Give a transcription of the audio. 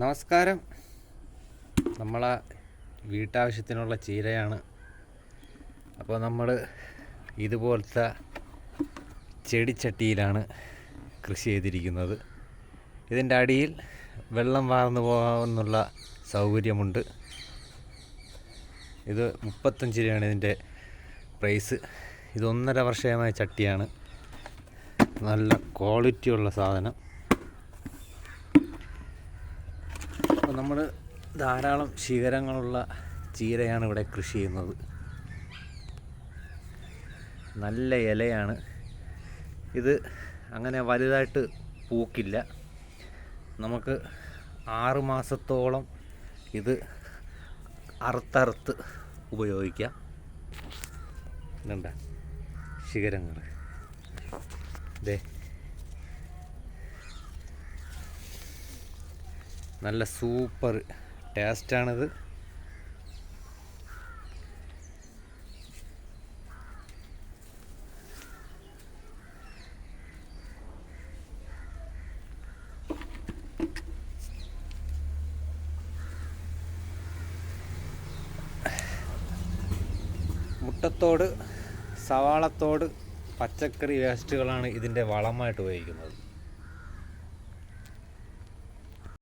നമസ്കാരം. നമ്മളെ വീട്ടാവശ്യത്തിനുള്ള ചീരയാണ്. അപ്പോൾ നമ്മൾ ഇതുപോലത്തെ ചെടിച്ചട്ടിയിലാണ് കൃഷി ചെയ്തിരിക്കുന്നത്. ഇതിൻ്റെ അടിയിൽ വെള്ളം വാർന്നു പോകാമെന്നുള്ള സൗകര്യമുണ്ട്. ഇത് 35 രൂപയാണ് ഇതിൻ്റെ പ്രൈസ്. ഇത് 1.5 വർഷമായ ചട്ടിയാണ്. നല്ല ക്വാളിറ്റിയുള്ള സാധനം. അപ്പോൾ നമ്മൾ ധാരാളം ശിഖരങ്ങളുള്ള ചീരയാണ് ഇവിടെ കൃഷി ചെയ്യുന്നത്. നല്ല ഇലയാണ്. ഇത് അങ്ങനെ വലുതായിട്ട് പൂക്കില്ല. നമുക്ക് 6 മാസത്തോളം ഇത് അറുത്തറുത്ത് ഉപയോഗിക്കാം. ഇതുണ്ട ശിഖരങ്ങൾ. ദേ നല്ല സൂപ്പർ ടേസ്റ്റാണിത്. മുട്ടത്തോട്, സവാളത്തോട്, പച്ചക്കറി വേസ്റ്റുകളാണ് ഇതിൻ്റെ വളമായിട്ട് ഉപയോഗിക്കുന്നത്.